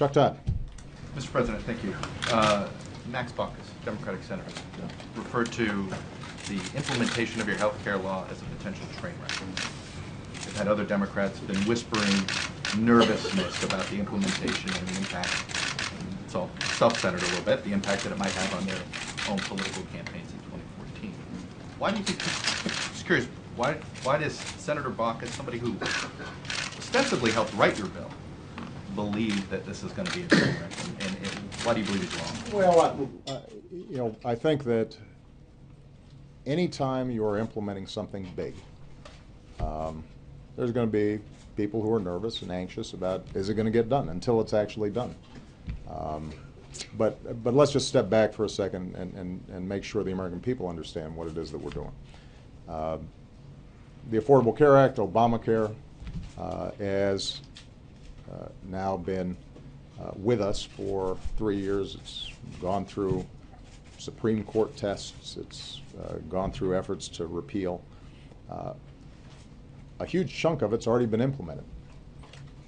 Chuck Todd. Mr. President, thank you. Max Baucus, Democratic Senator, referred to the implementation of your health care law as a potential train wreck. We've had other Democrats been whispering nervousness about the implementation and the impact. And it's all self-centered a little bit, the impact that it might have on their own political campaigns in 2014. Why do you think, just curious, why does Senator Baucus, somebody who ostensibly helped write your bill, believe that this is going to be a train wreck, and why do you believe he's wrong? Well, I think that anytime you're implementing something big, there's going to be people who are nervous and anxious about, is it going to get done, until it's actually done. But let's just step back for a second and make sure the American people understand what it is that we're doing. The Affordable Care Act, Obamacare, has now been with us for 3 years. It's gone through Supreme Court tests. It's gone through efforts to repeal. A huge chunk of it's already been implemented.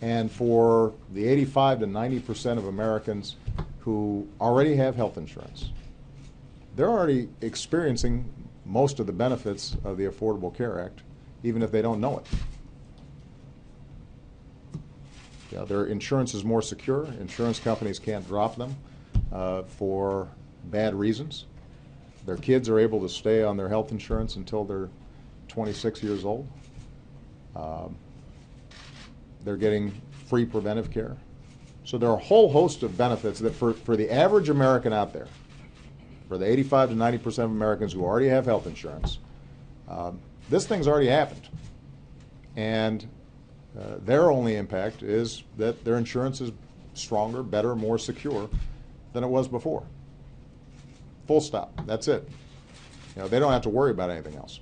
And for the 85 to 90% of Americans who already have health insurance, they're already experiencing most of the benefits of the Affordable Care Act, even if they don't know it. Yeah, their insurance is more secure. Insurance companies can't drop them for bad reasons. Their kids are able to stay on their health insurance until they're 26 years old. They're getting free preventive care. So there are a whole host of benefits that for the average American out there, for the 85 to 90% of Americans who already have health insurance, this thing's already happened. And their only impact is that their insurance is stronger, better, more secure than it was before. Full stop. That's it. They don't have to worry about anything else.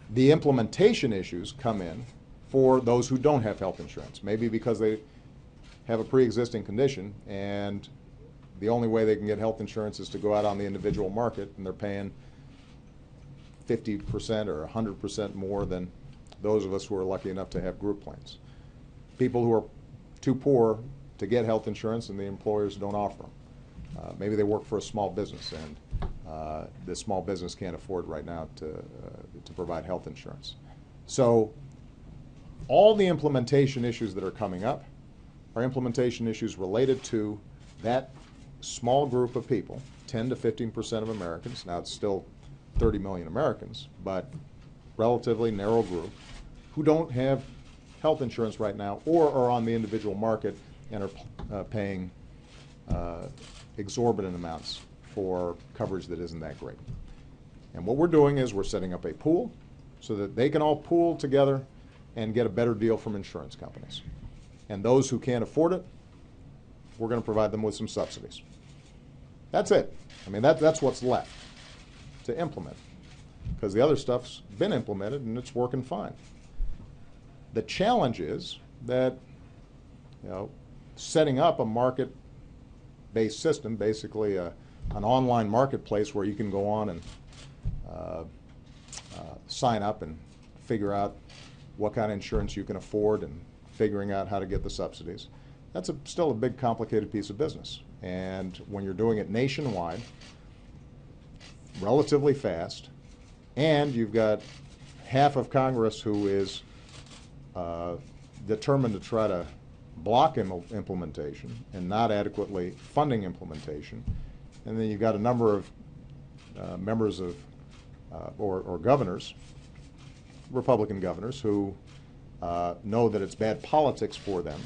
The implementation issues come in for those who don't have health insurance, maybe because they have a pre-existing condition and the only way they can get health insurance is to go out on the individual market, and they're paying 50% or 100% more than those of us who are lucky enough to have group plans. People who are too poor to get health insurance and the employers don't offer them. Maybe they work for a small business and the small business can't afford right now to provide health insurance. So all the implementation issues that are coming up are implementation issues related to that small group of people, 10 to 15% of Americans. Now it's still 30 million Americans, but relatively narrow group who don't have health insurance right now or are on the individual market and are paying exorbitant amounts for coverage that isn't that great. And what we're doing is we're setting up a pool so that they can all pool together and get a better deal from insurance companies. And those who can't afford it, we're going to provide them with some subsidies. That's it. I mean, that's what's left to implement, because the other stuff's been implemented and it's working fine. The challenge is that, setting up a market-based system, basically an online marketplace where you can go on and sign up and figure out what kind of insurance you can afford and figuring out how to get the subsidies. That's still a big, complicated piece of business. And when you're doing it nationwide, relatively fast, and you've got half of Congress who is determined to try to block implementation and not adequately funding implementation, and then you've got a number of members of or governors, Republican governors, who know that it's bad politics for them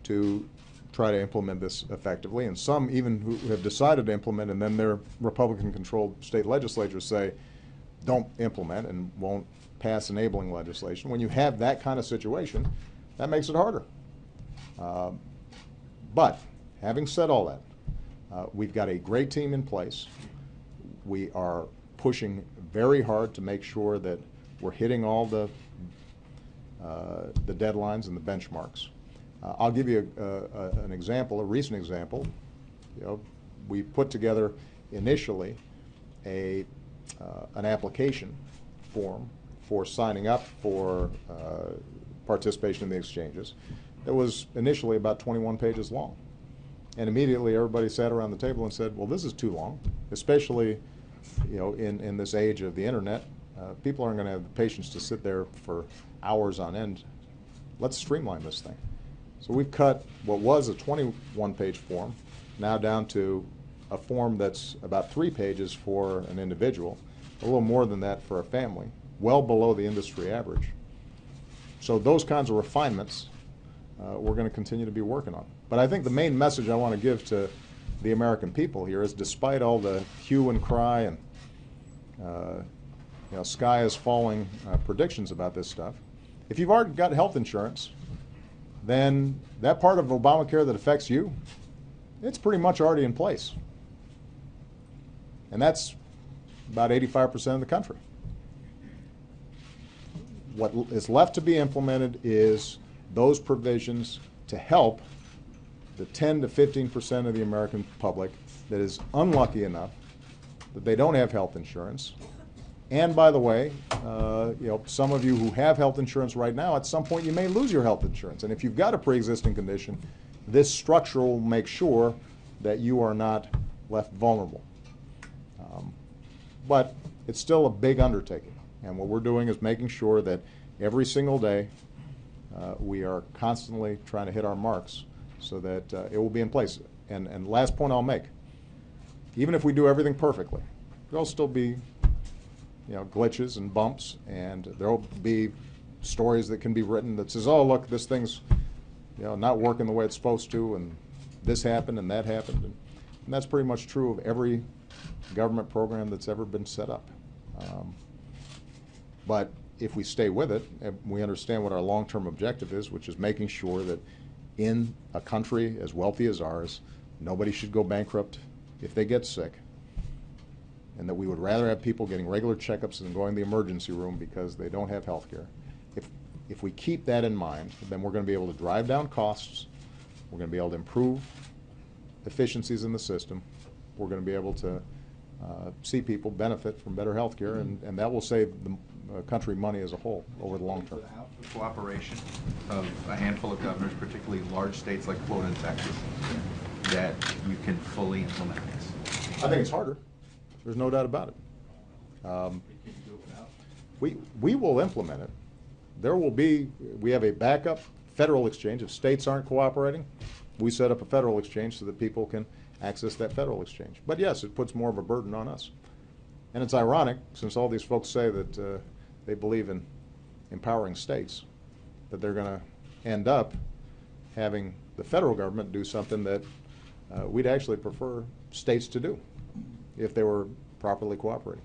to try to implement this effectively, and some even who have decided to implement, and then their Republican-controlled state legislatures say, don't implement and won't pass enabling legislation. When you have that kind of situation, that makes it harder. But having said all that, we've got a great team in place. We are pushing very hard to make sure that we're hitting all the deadlines and the benchmarks. I'll give you an example, a recent example. We put together initially an application form for signing up for participation in the exchanges. that was initially about 21 pages long. And immediately everybody sat around the table and said, well, this is too long, especially in this age of the internet. People aren't going to have the patience to sit there for hours on end. Let's streamline this thing. So we've cut what was a 21-page form now down to a form that's about 3 pages for an individual, a little more than that for a family, well below the industry average. So those kinds of refinements we're going to continue to be working on. But I think the main message I want to give to the American people here is, despite all the hue and cry and sky is falling predictions about this stuff, if you've already got health insurance, then that part of Obamacare that affects you, it's pretty much already in place. And that's about 85% of the country. What is left to be implemented is those provisions to help the 10 to 15% of the American public that is unlucky enough that they don't have health insurance. And by the way, some of you who have health insurance right now, at some point you may lose your health insurance. And if you've got a pre-existing condition, this structure will make sure that you are not left vulnerable. But it's still a big undertaking. And what we're doing is making sure that every single day we are constantly trying to hit our marks so that it will be in place. And last point I'll make, even if we do everything perfectly, there'll still be glitches and bumps, and there'll be stories that can be written that says, oh, look, this thing's not working the way it's supposed to, and this happened and that happened. And that's pretty much true of every government program that's ever been set up. But if we stay with it, and we understand what our long-term objective is, which is making sure that in a country as wealthy as ours, nobody should go bankrupt if they get sick, and that we would rather have people getting regular checkups than going to the emergency room because they don't have health care. If we keep that in mind, then we're going to be able to drive down costs, we're going to be able to improve efficiencies in the system, we're going to be able to see people benefit from better health care, and that will save the country money as a whole over the long term. Without the cooperation of a handful of governors, particularly large states like Florida and Texas, that you can fully implement this? I think it's harder. There's no doubt about it. We will implement it. There will be, we have a backup federal exchange. If states aren't cooperating, we set up a federal exchange so that people can access that federal exchange. But yes, it puts more of a burden on us. And it's ironic, since all these folks say that they believe in empowering states, that they're going to end up having the federal government do something that we'd actually prefer states to do if they were properly cooperating.